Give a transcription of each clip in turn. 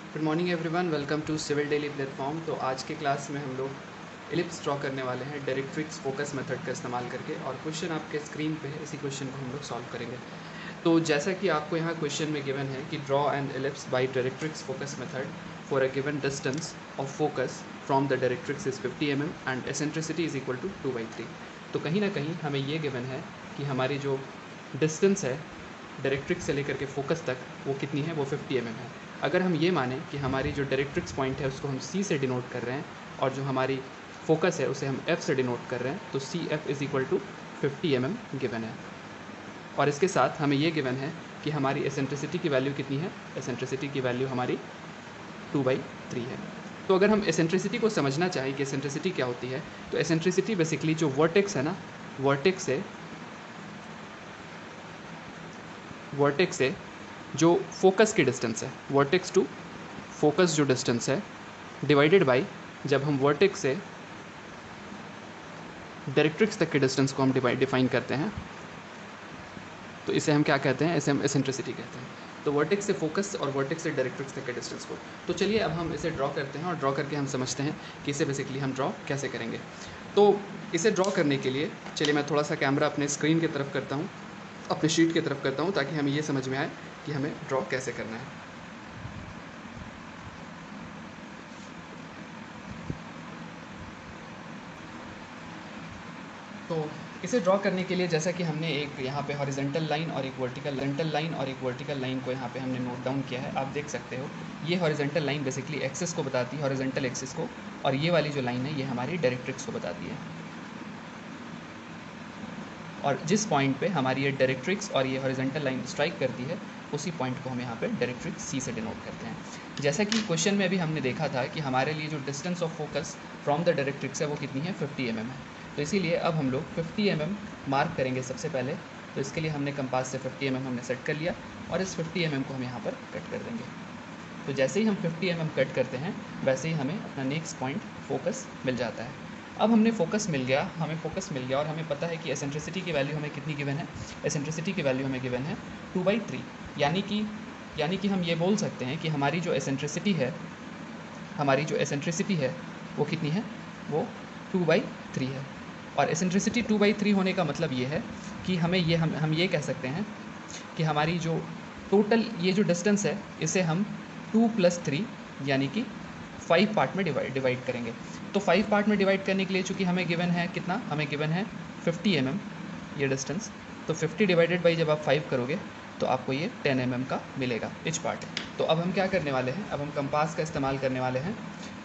Good morning everyone, welcome to civil daily platform. तो आज के क्लास में हम लोग एलिप्स ड्रॉ करने वाले हैं डायरेक्ट्रिक्स फोकस मेथड का इस्तेमाल करके, और क्वेश्चन आपके स्क्रीन पे है। इसी क्वेश्चन को हम लोग सॉल्व करेंगे। तो जैसा कि आपको यहाँ क्वेश्चन में गिवन है कि draw an ellipse by directrix focus method for a given distance of focus from the directrix is 50 mm and eccentricity is equal to 2/3। तो कहीं ना कहीं हमें ये गिवन है कि हमारी जो डिस्टेंस है डायरेक्ट्रिक्स से लेकर के फोकस तक वो कितनी है, वो 50 mm है। अगर हम ये माने कि हमारी जो डायरेक्ट्रिक्स पॉइंट है उसको हम C से डिनोट कर रहे हैं और जो हमारी फोकस है उसे हम F से डिनोट कर रहे हैं, तो CF is equal to 50 mm given है। और इसके साथ हमें ये गिवन है कि हमारी एसेंट्रिसिटी की वैल्यू कितनी है। एसेंट्रिसिटी की वैल्यू हमारी 2/3 है। तो अगर हम एसेंट्रिसिटी को समझना चाहें कि एसेंट्रिसिटी क्या होती है, तो एसेंट्रिसिटी बेसिकली जो वर्टेक्स है ना, वर्टेक्स से जो फोकस की डिस्टेंस है, वर्टेक्स टू फोकस जो डिस्टेंस है, डिवाइडेड बाय जब हम वर्टेक्स से डायरेक्ट्रिक्स तक के डिस्टेंस को हम डिफाइन करते हैं, तो इसे हम क्या कहते हैं, इसे हम एसेंट्रिसिटी कहते हैं। तो वर्टेक्स से फोकस और वर्टेक्स से डायरेक्ट्रिक्स तक के डिस्टेंस को। तो चलिए अब हम इसे ड्रॉ करते हैं और ड्रॉ करके हम समझते हैं कि इसे बेसिकली हम ड्रॉ कैसे करेंगे। तो इसे ड्रॉ करने के लिए चलिए मैं थोड़ा सा कैमरा अपने स्क्रीन की तरफ करता हूँ, अपने शीट की तरफ करता हूँ, ताकि हमें ये समझ में आए कि हमें ड्रॉ कैसे करना है। तो इसे ड्रॉ करने के लिए जैसा कि हमने एक यहाँ पे हॉरिजेंटल लाइन और एक वर्टिकल लाइन को यहाँ पे हमने नोट डाउन किया है। आप देख सकते हो ये हॉरिजेंटल लाइन बेसिकली एक्सिस को बताती है, हॉरिजेंटल एक्सिस को, और ये वाली जो लाइन है ये हमारी डायरेक्ट्रिक्स को बताती है। और जिस पॉइंट पे हमारी ये डायरेक्ट्रिक्स और ये हॉरिजेंटल लाइन स्ट्राइक करती है, उसी पॉइंट को हम यहाँ पे डायरेक्ट्रिक्स सी से डिनोट करते हैं। जैसा कि क्वेश्चन में भी हमने देखा था कि हमारे लिए जो distance of focus from the directrix है वो कितनी है, 50 mm है। तो इसीलिए अब हम लोग 50 mm मार्क करेंगे सबसे पहले। तो इसके लिए हमने कंपास से 50 mm हमने सेट कर लिया और इस 50 mm को हम यहाँ पर कट कर देंगे। तो जैसे ही हम 50 mm कट करते हैं वैसे ही हमें अपना नेक्स्ट पॉइंट फोकस मिल जाता है। अब हमें फोकस मिल गया और हमें पता है कि एसेंट्रिसिटी की वैल्यू हमें कितनी गिवन है। एसेंट्रिसिटी की वैल्यू हमें गिवन है 2/3, यानी कि हम ये बोल सकते हैं कि हमारी जो एसेंट्रिसिटी है वो कितनी है, वो 2/3 है। और एसेंट्रिसिटी 2/3 होने का मतलब ये है कि हम ये कह सकते हैं कि हमारी जो टोटल ये जो डिस्टेंस है इसे हम 2 + 3 यानी कि 5 पार्ट में डिवाइड करेंगे। तो 5 पार्ट में डिवाइड करने के लिए चूँकि हमें गिवन है कितना, हमें गिवन है 50 mm ये डिस्टेंस। तो 50 डिवाइडेड बाई जब आप 5 करोगे तो आपको ये 10 mm का मिलेगा इच पार्ट। तो अब हम क्या करने वाले हैं, अब हम कंपास का इस्तेमाल करने वाले हैं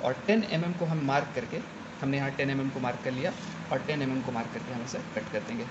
और 10 mm को हम मार्क करके, हमने यहाँ 10 mm को मार्क कर लिया और 10 mm को मार्क करके हम इसे कट कर देंगे।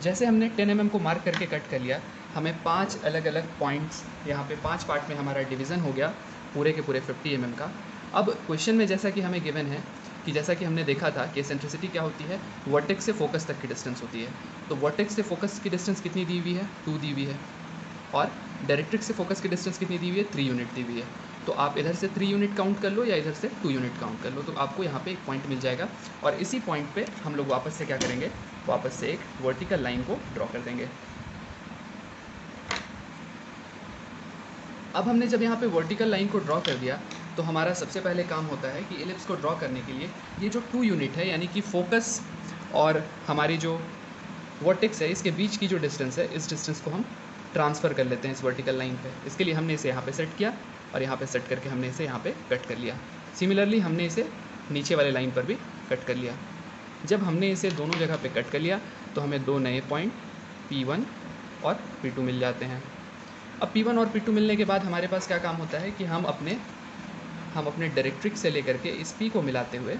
जैसे हमने 10 mm को मार्क करके कट कर लिया, हमें 5 अलग अलग पॉइंट्स, यहाँ पे 5 पार्ट में हमारा डिवीज़न हो गया पूरे के पूरे 50 mm का। अब क्वेश्चन में जैसा कि हमें गिवन है कि जैसा कि हमने देखा था कि एसेंट्रिसिटी क्या होती है, वर्टेक्स से फोकस तक की डिस्टेंस होती है। तो वर्टेक्स से फोकस की डिस्टेंस कितनी दी हुई है, 2 दी हुई है, और डायरेक्ट्रिक्स से फोकस की डिस्टेंस कितनी दी हुई है, 3 यूनिट दी हुई है। तो आप इधर से 3 यूनिट काउंट कर लो या इधर से 2 यूनिट काउंट कर लो, तो आपको यहाँ पे एक पॉइंट मिल जाएगा। और इसी पॉइंट पे हम लोग वापस से क्या करेंगे, वापस से एक वर्टिकल लाइन को ड्रॉ कर देंगे। अब हमने जब यहाँ पे वर्टिकल लाइन को ड्रॉ कर दिया तो हमारा सबसे पहले काम होता है कि एलिप्स को ड्रॉ करने के लिए ये जो 2 यूनिट है, यानी कि फोकस और हमारी जो वर्टेक्स है, इसके बीच की जो डिस्टेंस है, इस डिस्टेंस को हम ट्रांसफ़र कर लेते हैं इस वर्टिकल लाइन पे। इसके लिए हमने इसे यहाँ पे सेट किया और यहाँ पे सेट करके हमने इसे यहाँ पे कट कर लिया। सिमिलरली हमने इसे नीचे वाले लाइन पर भी कट कर लिया। जब हमने इसे दोनों जगह पे कट कर लिया तो हमें 2 नए पॉइंट P1 और P2 मिल जाते हैं। अब P1 और P2 मिलने के बाद हमारे पास क्या काम होता है कि हम अपने डायरेक्ट्रिक्स से लेकर के इस P को मिलाते हुए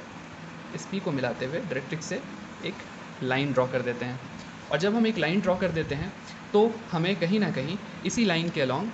डायरेक्ट्रिक्स से एक लाइन ड्रॉ कर देते हैं। और जब हम एक लाइन ड्रॉ कर देते हैं तो हमें कहीं ना कहीं इसी लाइन के अलॉन्ग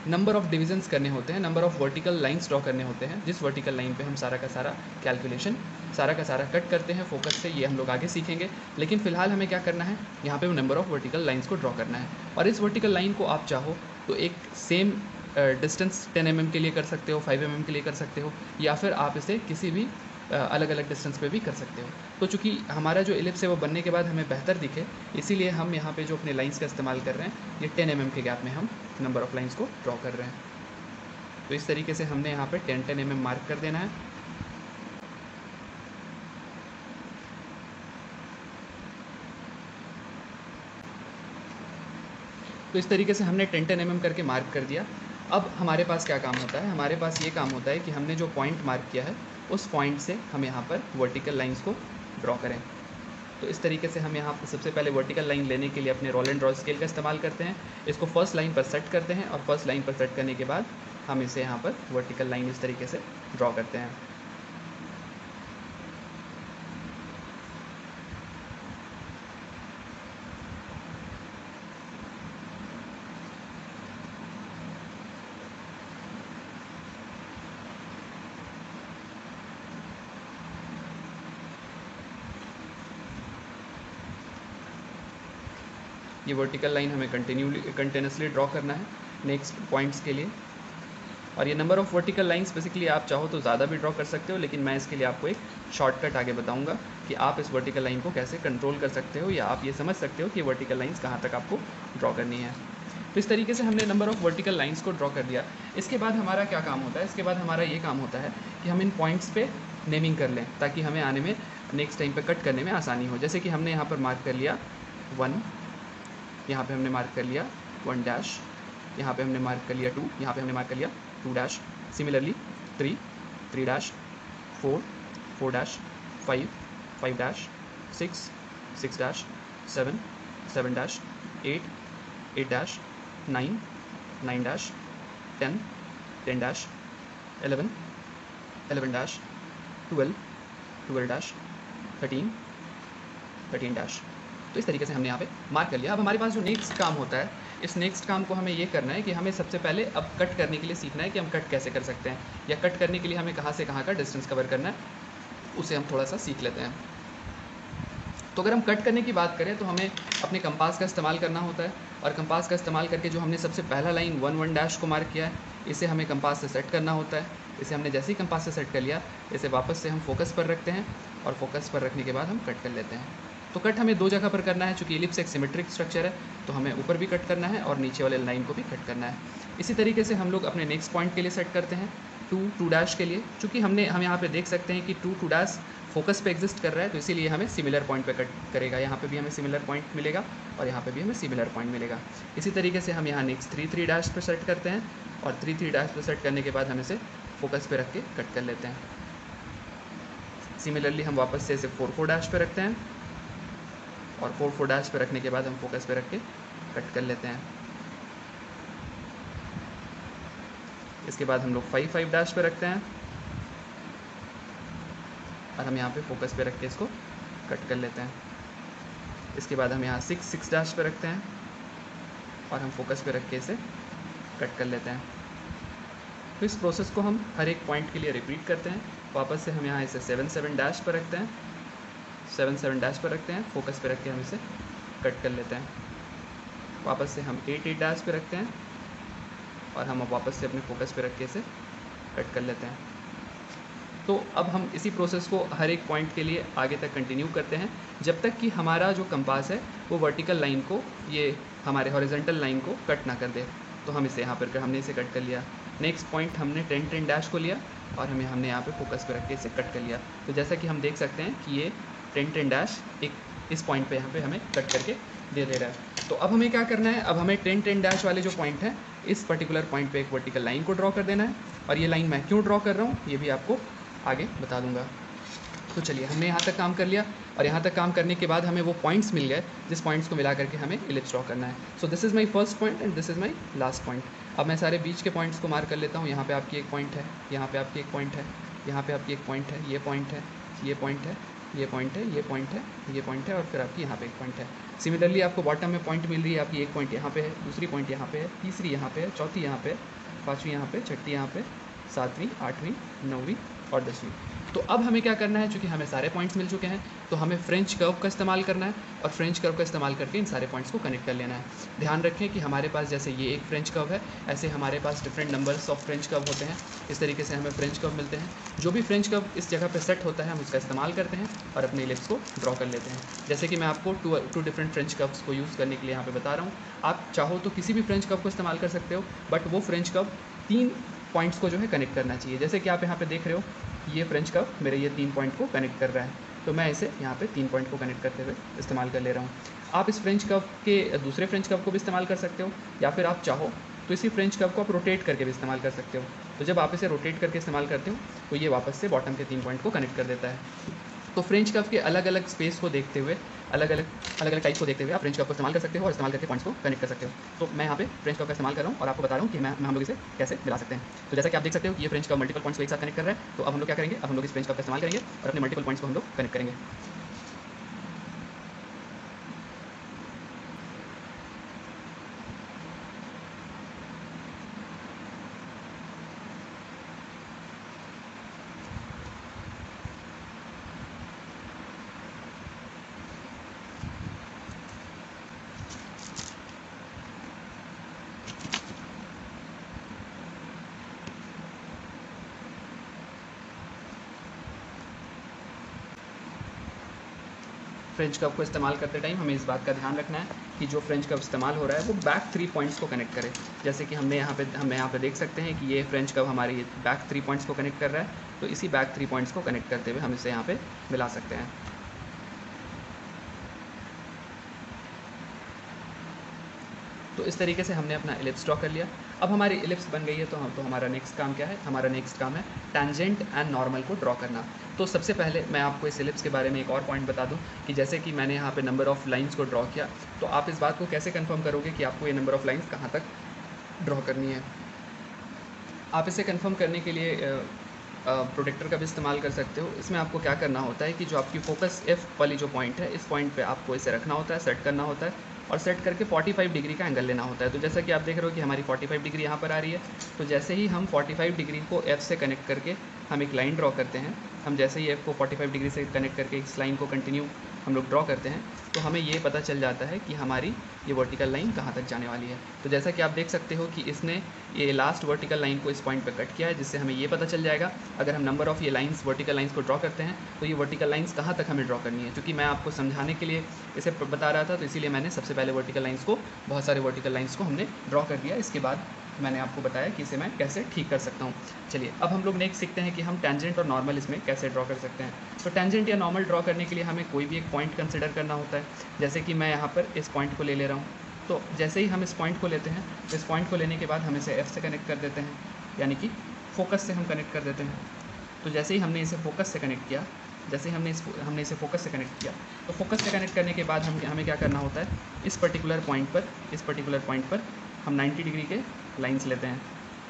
नंबर ऑफ़ डिविजन्स करने होते हैं, number of vertical lines draw करने होते हैं, जिस वर्टिकल लाइन पे हम सारा का सारा कैलकुलेशन, सारा का सारा कट करते हैं फोकस से। ये हम लोग आगे सीखेंगे, लेकिन फ़िलहाल हमें क्या करना है, यहाँ पे नंबर ऑफ़ वर्टिकल लाइंस को ड्रॉ करना है। और इस वर्टिकल लाइन को आप चाहो तो एक सेम डिस्टेंस 10 mm के लिए कर सकते हो, 5 mm के लिए कर सकते हो, या फिर आप इसे किसी भी अलग अलग डिस्टेंस पे भी कर सकते हो। तो चूँकि हमारा जो एलिप्स है वो बनने के बाद हमें बेहतर दिखे, इसीलिए हम यहाँ पे जो अपने लाइंस का इस्तेमाल कर रहे हैं, ये 10 mm के गैप में हम नंबर ऑफ़ लाइंस को ड्रॉ कर रहे हैं। तो इस तरीके से हमने यहाँ पे 10 mm मार्क कर देना है। तो इस तरीके से हमने 10 mm करके मार्क कर दिया। अब हमारे पास क्या काम होता है, हमारे पास ये काम होता है कि हमने जो पॉइंट मार्क किया है उस पॉइंट से हम यहाँ पर वर्टिकल लाइंस को ड्रॉ करें। तो इस तरीके से हम यहाँ पर सबसे पहले वर्टिकल लाइन लेने के लिए अपने रोल एंड ड्रॉ स्केल का इस्तेमाल करते हैं। इसको फर्स्ट लाइन पर सेट करते हैं और फर्स्ट लाइन पर सेट करने के बाद हम इसे यहाँ पर वर्टिकल लाइन इस तरीके से ड्रॉ करते हैं। ये वर्टिकल लाइन हमें कंटिन्यूसली ड्रॉ करना है नेक्स्ट पॉइंट्स के लिए। और ये number of vertical lines basically आप चाहो तो ज़्यादा भी ड्रॉ कर सकते हो, लेकिन मैं इसके लिए आपको एक शॉर्टकट आगे बताऊंगा कि आप इस वर्टिकल लाइन को कैसे कंट्रोल कर सकते हो, या आप ये समझ सकते हो कि वर्टिकल लाइंस कहाँ तक आपको ड्रॉ करनी है। तो इस तरीके से हमने नंबर ऑफ़ वर्टिकल लाइंस को ड्रॉ कर दिया। इसके बाद हमारा क्या काम होता है, इसके बाद हमारा ये काम होता है कि हम इन पॉइंट्स पे नेमिंग कर लें, ताकि हमें आने में नेक्स्ट टाइम पे कट करने में आसानी हो। जैसे कि हमने यहाँ पर मार्क कर लिया 1, यहाँ पे हमने मार्क कर लिया 1 डैश, यहाँ पे हमने मार्क कर लिया 2, यहाँ पे हमने मार्क कर लिया 2 dash. Similarly 3, 3 dash, 4, 4 dash, 5, 5 dash, 6, 6 dash, 7, 7 dash, 8, 8 dash, 9, 9 dash, 10, 10 dash, 11, 11 dash, 12, 12 dash, 13, 13 dash. तो इस तरीके से हमने यहाँ पे मार्क कर लिया। अब हमारे पास जो नेक्स्ट काम होता है, इस नेक्स्ट काम को हमें ये करना है कि हमें सबसे पहले अब कट करने के लिए सीखना है कि हम कट कैसे कर सकते हैं, या कट करने के लिए हमें कहाँ से कहाँ का डिस्टेंस कवर करना है, उसे हम थोड़ा सा सीख लेते हैं। तो अगर हम कट करने की बात करें तो हमें अपने कंपास का इस्तेमाल करना होता है, और कंपास का इस्तेमाल करके जो हमने सबसे पहला लाइन 1, 1 डैश को मार्क किया है, इसे हमें कंपास से सेट करना होता है। इसे हमने जैसे ही कंपास से सेट कर लिया, इसे वापस से हम फोकस पर रखते हैं, और फोकस पर रखने के बाद हम कट कर लेते हैं। तो कट हमें 2 जगह पर करना है, चूँकि एलिप्स एक सिमेट्रिक स्ट्रक्चर है, तो हमें ऊपर भी कट करना है और नीचे वाले लाइन को भी कट करना है। इसी तरीके से हम लोग अपने नेक्स्ट पॉइंट के लिए सेट करते हैं 2, 2 डैश के लिए। चूँकि हम यहाँ पे देख सकते हैं कि 2, 2 डैश फोकस पे एग्जिस्ट कर रहा है, तो इसीलिए हमें सिमिलर पॉइंट पे कट करेगा। यहाँ पे भी हमें सिमिलर पॉइंट मिलेगा और यहाँ पे भी हमें सिमिलर पॉइंट मिलेगा। इसी तरीके से हम यहाँ नेक्स्ट 3, 3 डैश पे सेट करते हैं, और 3, 3 डैश पे सेट करने के बाद हम इसे फोकस पे रख के कट कर लेते हैं। सिमिलरली हम वापस से इसे 4, 4 डैश पे रखते हैं, और 4, 4 डैश पे रखने के बाद हम फोकस पे रख के कट कर लेते हैं। इसके बाद हम लोग 5, 5 डैश पे रखते हैं, और हम यहाँ पे फोकस पे रख के इसको कट कर लेते हैं। इसके बाद हम यहाँ 6, 6 डैश पे रखते हैं, और हम फोकस पे रख के इसे कट कर लेते हैं। तो इस प्रोसेस को हम हर एक पॉइंट के लिए रिपीट करते हैं। वापस से हम यहाँ इसे 7, 7 डैश पर रखते हैं, 7, 7 डैश पर रखते हैं, फोकस पे रख के हम इसे कट कर लेते हैं। वापस से हम 8, 8 डैश पे रखते हैं, और हम वापस से अपने फोकस पे रख के इसे कट कर लेते हैं। तो अब हम इसी प्रोसेस को हर एक पॉइंट के लिए आगे तक कंटिन्यू करते हैं, जब तक कि हमारा जो कंपास है वो वर्टिकल लाइन को, ये हमारे हॉरिजॉन्टल लाइन को कट ना कर दे। तो हम इसे यहाँ पर हमने इसे कट कर लिया। नेक्स्ट पॉइंट हमने 10, 10 डैश को लिया, और हमने यहाँ पे फोकस पे रख के इसे कट कर लिया। तो जैसा कि हम देख सकते हैं कि ये 10, 10 डैश एक इस पॉइंट पे यहाँ पे हमें कट करके दे रहा है। तो अब हमें क्या करना है, अब हमें 10, 10 डैश वाले जो पॉइंट है, इस पर्टिकुलर पॉइंट पे एक वर्टिकल लाइन को ड्रॉ कर देना है। और ये लाइन मैं क्यों ड्रॉ कर रहा हूँ ये भी आपको आगे बता दूंगा। तो चलिए, हमने यहाँ तक काम कर लिया, और यहाँ तक काम करने के बाद हमें वो पॉइंट्स मिल गए जिस पॉइंट्स को मिला करके हमें एलिप्स ड्रॉ करना है। So this is my first point and this is my last point. अब मैं सारे बीच के पॉइंट्स को मार्क कर लेता हूँ। यहाँ पे आपकी एक पॉइंट है, यहाँ पे आपकी एक पॉइंट है, यहाँ पे आपकी एक पॉइंट है, ये पॉइंट है, ये पॉइंट है, ये पॉइंट है, ये पॉइंट है, ये पॉइंट है, और फिर आपकी यहाँ पे एक पॉइंट है। सिमिलरली आपको बॉटम में पॉइंट मिल रही है, आपकी एक पॉइंट यहाँ पे है, दूसरी पॉइंट यहाँ पे है, तीसरी यहाँ पे है, चौथी यहाँ पे, पाँचवीं यहाँ पे, छठी यहाँ पे, सातवीं, आठवीं, नौवीं और 10वीं। तो अब हमें क्या करना है, चूँकि हमें सारे पॉइंट्स मिल चुके हैं, तो हमें फ्रेंच कर्व का इस्तेमाल करना है और फ्रेंच कर्व का इस्तेमाल करके इन सारे पॉइंट्स को कनेक्ट कर लेना है। ध्यान रखें कि हमारे पास जैसे ये एक फ्रेंच कर्व है, ऐसे हमारे पास different numbers of French curve होते हैं। इस तरीके से हमें फ्रेंच कर्व मिलते हैं। जो भी फ्रेंच कर्व इस जगह पे सेट होता है हम उसका इस्तेमाल करते हैं और अपने इलिप्स को ड्रॉ कर लेते हैं। जैसे कि मैं आपको टू डिफरेंट फ्रेंच कर्व्स को यूज़ करने के लिए यहाँ पे बता रहा हूँ। आप चाहो तो किसी भी फ्रेंच कर्व को इस्तेमाल कर सकते हो, बट वो फ्रेंच कर्व 3 पॉइंट्स को जो है कनेक्ट करना चाहिए। जैसे कि आप यहाँ पे देख रहे हो, ये फ्रेंच कर्व मेरे ये 3 पॉइंट को कनेक्ट कर रहा है, तो मैं इसे यहाँ पे 3 पॉइंट को कनेक्ट करते हुए इस्तेमाल कर ले रहा हूँ। आप इस फ्रेंच कर्व के दूसरे फ्रेंच कर्व को भी इस्तेमाल कर सकते हो, या फिर आप चाहो तो इसी फ्रेंच कर्व को आप रोटेट करके भी इस्तेमाल कर सकते हो। तो जब आप इसे रोटेट करके इस्तेमाल करते हो तो ये वापस से बॉटम के 3 पॉइंट को कनेक्ट कर देता है। तो फ्रेंच कर्व के अलग अलग स्पेस को देखते हुए, अलग अलग टाइप को देखते हुए आप फ्रेंच कर्व को इस्तेमाल कर सकते हो और इस्तेमाल करके पॉइंट्स को कनेक्ट कर सकते हो। तो मैं यहाँ पे फ्रेंच कर्व का इस्तेमाल कर रहा हूँ और आपको बता रहा हूँ कि मैं हम लोग इसे कैसे मिला सकते हैं। तो जैसा कि आप देख सकते हो कि ये फ्रेंच कर्व मल्टीपल पॉइंट्स को एक साथ कनेक्ट कर रहा है। तो अब हम लोग क्या करेंगे, अब हम लोग इस फ्रेंच कर्व का इस्तेमाल करेंगे और अपने मल्टीपल पॉइंट्स को हम लोग कनेक्ट करेंगे। फ्रेंच कर्व को इस्तेमाल करते टाइम हमें इस बात का ध्यान रखना है कि जो फ्रेंच कर्व इस्तेमाल हो रहा है वो बैक 3 पॉइंट्स को कनेक्ट करे। जैसे कि हम यहाँ पे देख सकते हैं कि ये फ्रेंच कर्व हमारे ये बैक 3 पॉइंट्स को कनेक्ट कर रहा है। तो इसी बैक 3 पॉइंट्स को कनेक्ट करते हुए हम इसे यहाँ पे मिला सकते हैं। तो इस तरीके से हमने अपना एलिप्स ड्रॉ कर लिया। अब हमारी एलिप्स बन गई है, तो हमारा नेक्स्ट काम क्या है, हमारा नेक्स्ट काम है टेंजेंट एंड नॉर्मल को ड्रॉ करना। तो सबसे पहले मैं आपको इस एलिप्स के बारे में एक और पॉइंट बता दूं कि जैसे कि मैंने यहाँ पे नंबर ऑफ़ लाइंस को ड्रॉ किया, तो आप इस बात को कैसे कंफर्म करोगे कि आपको ये नंबर ऑफ़ लाइंस कहाँ तक ड्रॉ करनी है। आप इसे कंफर्म करने के लिए प्रोटेक्टर का भी इस्तेमाल कर सकते हो। इसमें आपको क्या करना होता है कि जो आपकी फोकस एफ वाली जो पॉइंट है, इस पॉइंट पे आपको इसे रखना होता है, सेट करना होता है और सेट करके 45 डिग्री का एंगल लेना होता है। तो जैसा कि आप देख रहे हो कि हमारी 45 डिग्री यहाँ पर आ रही है। तो जैसे ही हम 45 डिग्री को एफ से कनेक्ट करके हम एक लाइन ड्रॉ करते हैं, हम जैसे ही एफ को 45 डिग्री से कनेक्ट करके इस लाइन को कंटिन्यू हम लोग ड्रॉ करते हैं, तो हमें ये पता चल जाता है कि हमारी ये वर्टिकल लाइन कहाँ तक जाने वाली है। तो जैसा कि आप देख सकते हो कि इसने ये लास्ट वर्टिकल लाइन को इस पॉइंट पर कट किया है, जिससे हमें ये पता चल जाएगा अगर हम नंबर ऑफ़ ये लाइंस वर्टिकल लाइंस को ड्रॉ करते हैं तो ये वर्टिकल लाइंस कहाँ तक हमें ड्रॉ करनी है। क्योंकि मैं आपको समझाने के लिए इसे बता रहा था, तो इसीलिए मैंने सबसे पहले वर्टिकल लाइंस को, बहुत सारे वर्टिकल लाइंस को हमने ड्रॉ कर दिया। इसके बाद मैंने आपको बताया कि इसे मैं कैसे ठीक कर सकता हूँ। चलिए अब हम लोग नेक्स्ट सीखते हैं कि हम टेंजेंट और नॉर्मल इसमें कैसे ड्रॉ कर सकते हैं। तो टेंजेंट या नॉर्मल ड्रॉ करने के लिए हमें कोई भी एक पॉइंट कंसिडर करना होता है। जैसे कि मैं यहाँ पर इस पॉइंट को ले रहा हूँ। तो जैसे ही हम इस पॉइंट को लेते हैं, तो इस पॉइंट को लेने के बाद हम इसे एफ से कनेक्ट कर देते हैं, यानी कि फोकस से हम कनेक्ट कर देते हैं। तो जैसे ही हमने इसे फोकस से कनेक्ट किया, जैसे ही हमने इसे फोकस से कनेक्ट किया, तो फोकस से कनेक्ट करने के बाद हमें क्या करना होता है, इस पर्टिकुलर पॉइंट पर हम 90 डिग्री के लाइंस लेते हैं।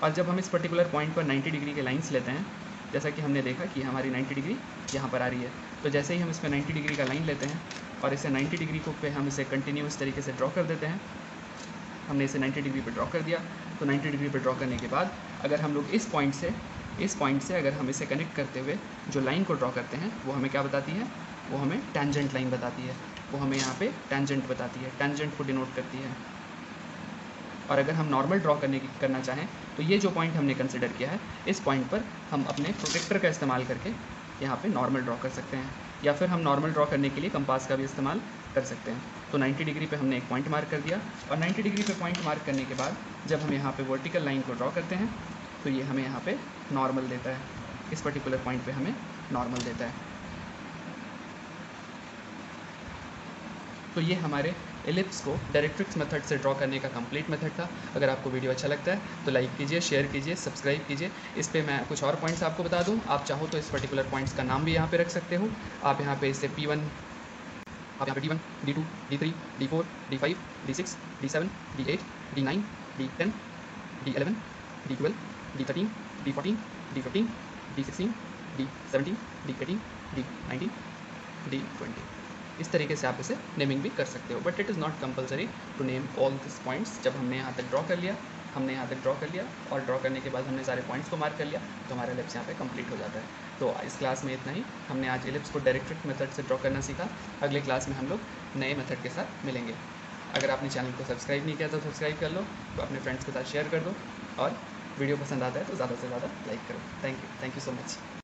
और जब हम इस पर्टिकुलर पॉइंट पर 90 डिग्री के लाइंस लेते हैं, जैसा कि हमने देखा कि हमारी 90 डिग्री यहाँ पर आ रही है, तो जैसे ही हम इसमें 90 डिग्री का लाइन लेते हैं और इसे 90 डिग्री को पे हम इसे कंटिन्यूस तरीके से ड्रॉ कर देते हैं। हमने इसे 90 डिग्री पे ड्रॉ कर दिया। तो 90 डिग्री पे ड्रॉ करने के बाद अगर हम लोग इस पॉइंट से अगर हम इसे कनेक्ट करते हुए जो लाइन को ड्रॉ करते हैं, वो हमें क्या बताती है, वो हमें टेंजेंट लाइन बताती है। वो हमें यहाँ पे टेंजेंट बताती है, टेंजेंट को डिनोट करती है। और अगर हम नॉर्मल ड्रॉ करना चाहें, तो ये जो पॉइंट हमने कंसिडर किया है, इस पॉइंट पर हम अपने प्रोटेक्टर का इस्तेमाल करके यहाँ पे नॉर्मल ड्रॉ कर सकते हैं, या फिर हम नॉर्मल ड्रॉ करने के लिए कंपास का भी इस्तेमाल कर सकते हैं। तो 90 डिग्री पे हमने एक पॉइंट मार्क कर दिया, और 90 डिग्री पे पॉइंट मार्क करने के बाद जब हम यहाँ पे वर्टिकल लाइन को ड्रॉ करते हैं, तो ये हमें यहाँ पे नॉर्मल देता है। इस पर्टिकुलर पॉइंट पे हमें नॉर्मल देता है। तो ये हमारे एलिप्स को डायरेक्ट्रिक्स मेथड से ड्रॉ करने का कंप्लीट मेथड था। अगर आपको वीडियो अच्छा लगता है तो लाइक कीजिए, शेयर कीजिए, सब्सक्राइब कीजिए। इस पे मैं कुछ और पॉइंट्स आपको बता दूं, आप चाहो तो इस पर्टिकुलर पॉइंट्स का नाम भी यहाँ पे रख सकते हो। आप यहाँ पे इसे P1, आप यहाँ पे D1, D2, D3, D4, D5, D6, D7, D8, D9, D10, D11, D12, D13, D14, D15, D16, D17, D18, D19, D20। इस तरीके से आप इसे नेमिंग भी कर सकते हो, but it is not compulsory to name all this points. जब हमने यहाँ तक ड्रॉ कर लिया और ड्रॉ करने के बाद हमने सारे पॉइंट्स को मार्क कर लिया, तो हमारा एलिप्स यहाँ पे कंप्लीट हो जाता है। तो इस क्लास में इतना ही। हमने आज एलिप्स को डायरेक्ट्रिक्स मेथड से ड्रॉ करना सीखा। अगले क्लास में हम लोग नए मेथड के साथ मिलेंगे। अगर आपने चैनल को सब्सक्राइब नहीं किया तो सब्सक्राइब कर लो, तो अपने फ्रेंड्स के साथ शेयर कर दो, और वीडियो पसंद आता है तो ज़्यादा से ज़्यादा लाइक करो। Thank you so much.